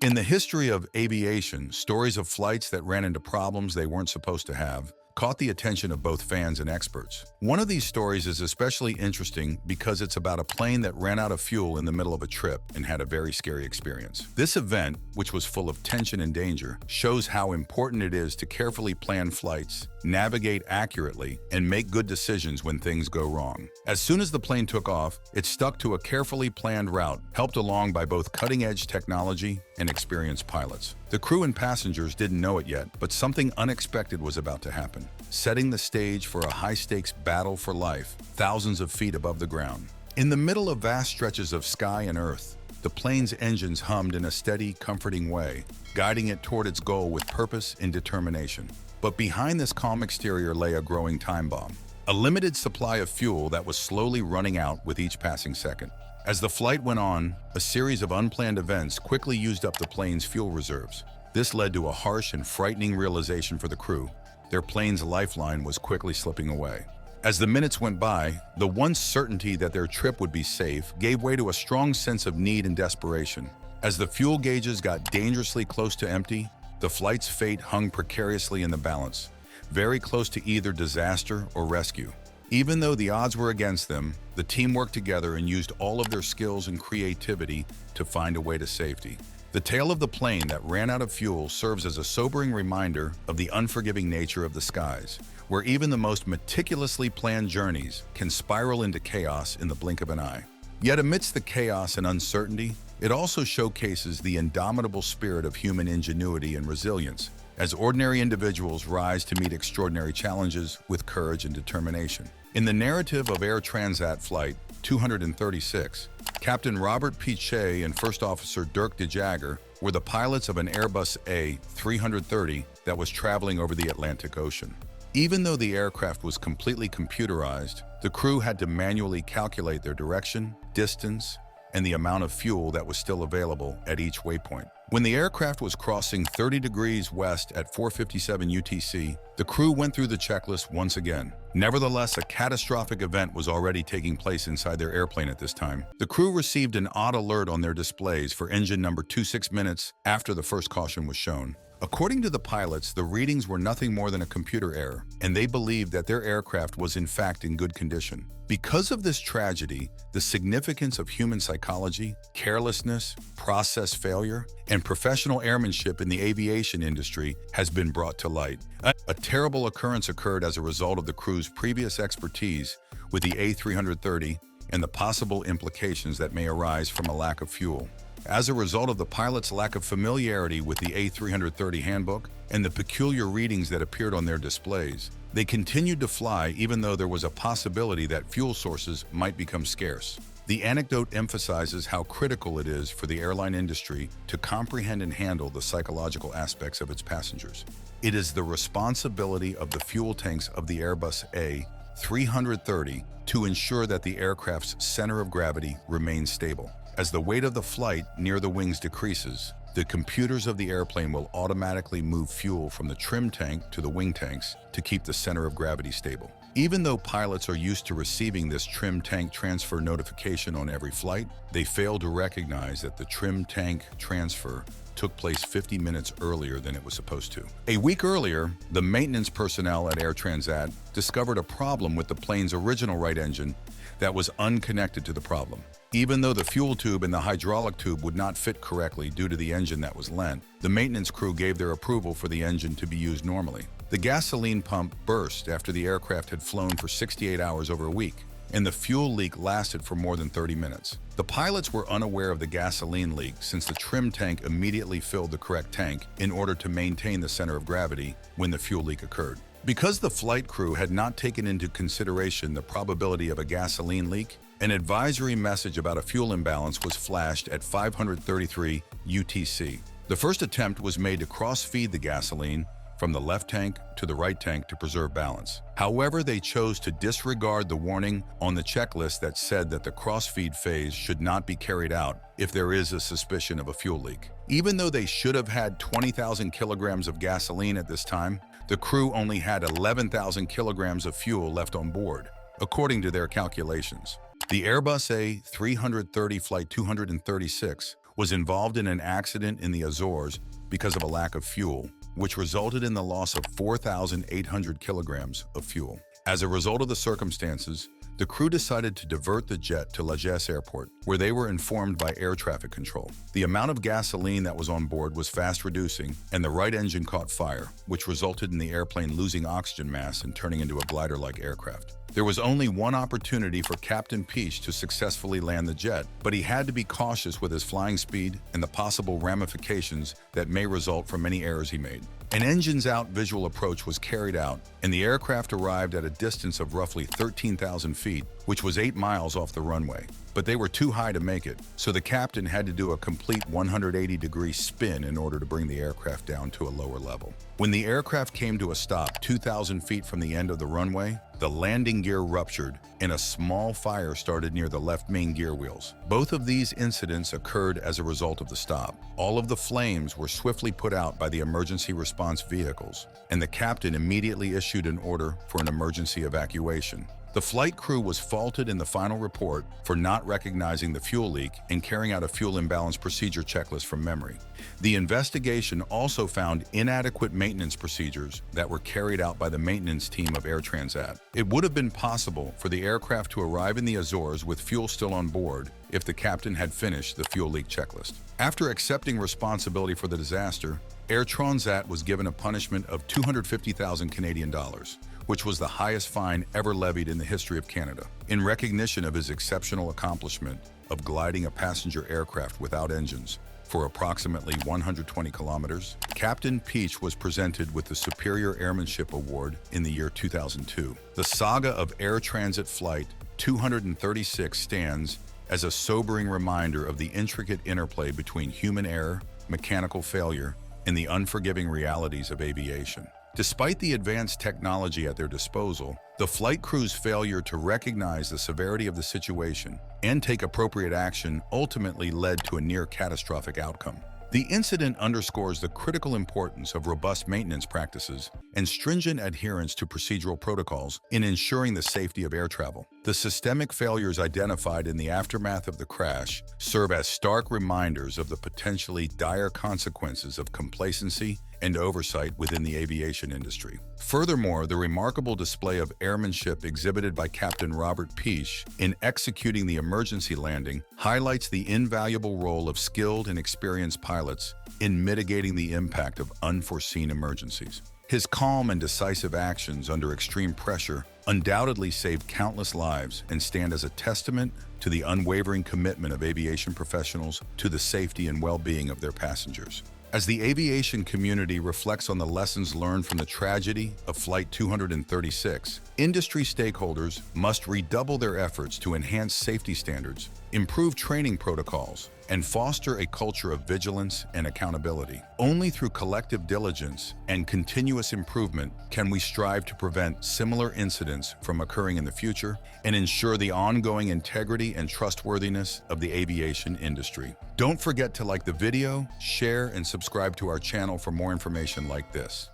In the history of aviation, stories of flights that ran into problems they weren't supposed to have caught the attention of both fans and experts. One of these stories is especially interesting because it's about a plane that ran out of fuel in the middle of a trip and had a very scary experience. This event, which was full of tension and danger, shows how important it is to carefully plan flights, navigate accurately, and make good decisions when things go wrong. As soon as the plane took off, it stuck to a carefully planned route, helped along by both cutting-edge technology and experienced pilots. The crew and passengers didn't know it yet, but something unexpected was about to happen, setting the stage for a high-stakes battle for life, thousands of feet above the ground. In the middle of vast stretches of sky and earth, the plane's engines hummed in a steady, comforting way, guiding it toward its goal with purpose and determination. But behind this calm exterior lay a growing time bomb, a limited supply of fuel that was slowly running out with each passing second. As the flight went on, a series of unplanned events quickly used up the plane's fuel reserves. This led to a harsh and frightening realization for the crew. Their plane's lifeline was quickly slipping away. As the minutes went by, the once certainty that their trip would be safe gave way to a strong sense of need and desperation. As the fuel gauges got dangerously close to empty, the flight's fate hung precariously in the balance, very close to either disaster or rescue. Even though the odds were against them, the team worked together and used all of their skills and creativity to find a way to safety. The tale of the plane that ran out of fuel serves as a sobering reminder of the unforgiving nature of the skies, where even the most meticulously planned journeys can spiral into chaos in the blink of an eye. Yet amidst the chaos and uncertainty, it also showcases the indomitable spirit of human ingenuity and resilience, as ordinary individuals rise to meet extraordinary challenges with courage and determination. In the narrative of Air Transat Flight 236, Captain Robert P. Shea and First Officer Dirk de Jager were the pilots of an Airbus A330 that was traveling over the Atlantic Ocean. Even though the aircraft was completely computerized, the crew had to manually calculate their direction, distance, and the amount of fuel that was still available at each waypoint. When the aircraft was crossing 30 degrees west at 4:57 UTC, the crew went through the checklist once again. Nevertheless, a catastrophic event was already taking place inside their airplane at this time. The crew received an odd alert on their displays for engine number 26 minutes after the first caution was shown. According to the pilots, the readings were nothing more than a computer error, and they believed that their aircraft was in fact in good condition. Because of this tragedy, the significance of human psychology, carelessness, process failure, and professional airmanship in the aviation industry has been brought to light. A terrible occurrence occurred as a result of the crew's previous expertise with the A330 and the possible implications that may arise from a lack of fuel. As a result of the pilot's lack of familiarity with the A330 handbook and the peculiar readings that appeared on their displays, they continued to fly even though there was a possibility that fuel sources might become scarce. The anecdote emphasizes how critical it is for the airline industry to comprehend and handle the psychological aspects of its passengers. It is the responsibility of the fuel tanks of the Airbus A330 to ensure that the aircraft's center of gravity remains stable. As the weight of the flight near the wings decreases, the computers of the airplane will automatically move fuel from the trim tank to the wing tanks to keep the center of gravity stable. Even though pilots are used to receiving this trim tank transfer notification on every flight, they fail to recognize that the trim tank transfer took place 50 minutes earlier than it was supposed to. A week earlier, the maintenance personnel at Air Transat discovered a problem with the plane's original right engine that was unconnected to the problem. Even though the fuel tube and the hydraulic tube would not fit correctly due to the engine that was lent, the maintenance crew gave their approval for the engine to be used normally. The gasoline pump burst after the aircraft had flown for 68 hours over a week, and the fuel leak lasted for more than 30 minutes. The pilots were unaware of the gasoline leak since the trim tank immediately filled the correct tank in order to maintain the center of gravity when the fuel leak occurred. Because the flight crew had not taken into consideration the probability of a gasoline leak, an advisory message about a fuel imbalance was flashed at 533 UTC. The first attempt was made to cross-feed the gasoline from the left tank to the right tank to preserve balance. However, they chose to disregard the warning on the checklist that said that the cross-feed phase should not be carried out if there is a suspicion of a fuel leak. Even though they should have had 20,000 kilograms of gasoline at this time, the crew only had 11,000 kilograms of fuel left on board, according to their calculations. The Airbus A330 Flight 236 was involved in an accident in the Azores because of a lack of fuel, which resulted in the loss of 4,800 kilograms of fuel. As a result of the circumstances, the crew decided to divert the jet to Lajes Airport, where they were informed by air traffic control. The amount of gasoline that was on board was fast reducing, and the right engine caught fire, which resulted in the airplane losing oxygen mass and turning into a glider-like aircraft. There was only one opportunity for Captain Peach to successfully land the jet, but he had to be cautious with his flying speed and the possible ramifications that may result from any errors he made. An engines-out visual approach was carried out, and the aircraft arrived at a distance of roughly 13,000 feet, which was 8 miles off the runway. But they were too high to make it, so the captain had to do a complete 180-degree spin in order to bring the aircraft down to a lower level. When the aircraft came to a stop 2,000 feet from the end of the runway, the landing gear ruptured and a small fire started near the left main gear wheels. Both of these incidents occurred as a result of the stop. All of the flames were swiftly put out by the emergency response vehicles, and the captain immediately issued an order for an emergency evacuation. The flight crew was faulted in the final report for not recognizing the fuel leak and carrying out a fuel imbalance procedure checklist from memory. The investigation also found inadequate maintenance procedures that were carried out by the maintenance team of Air Transat. It would have been possible for the aircraft to arrive in the Azores with fuel still on board if the captain had finished the fuel leak checklist. After accepting responsibility for the disaster, Air Transat was given a punishment of 250,000 Canadian dollars, which was the highest fine ever levied in the history of Canada. In recognition of his exceptional accomplishment of gliding a passenger aircraft without engines for approximately 120 kilometers, Captain Peach was presented with the Superior Airmanship Award in the year 2002. The saga of Air Transit Flight 236 stands as a sobering reminder of the intricate interplay between human error, mechanical failure, and the unforgiving realities of aviation. Despite the advanced technology at their disposal, the flight crew's failure to recognize the severity of the situation and take appropriate action ultimately led to a near-catastrophic outcome. The incident underscores the critical importance of robust maintenance practices and stringent adherence to procedural protocols in ensuring the safety of air travel. The systemic failures identified in the aftermath of the crash serve as stark reminders of the potentially dire consequences of complacency and oversight within the aviation industry. Furthermore, the remarkable display of airmanship exhibited by Captain Robert Peach in executing the emergency landing highlights the invaluable role of skilled and experienced pilots in mitigating the impact of unforeseen emergencies. His calm and decisive actions under extreme pressure undoubtedly saved countless lives and stand as a testament to the unwavering commitment of aviation professionals to the safety and well-being of their passengers. As the aviation community reflects on the lessons learned from the tragedy of Flight 236, industry stakeholders must redouble their efforts to enhance safety standards, improve training protocols, and foster a culture of vigilance and accountability. Only through collective diligence and continuous improvement can we strive to prevent similar incidents from occurring in the future and ensure the ongoing integrity and trustworthiness of the aviation industry. Don't forget to like the video, share, and subscribe to our channel for more information like this.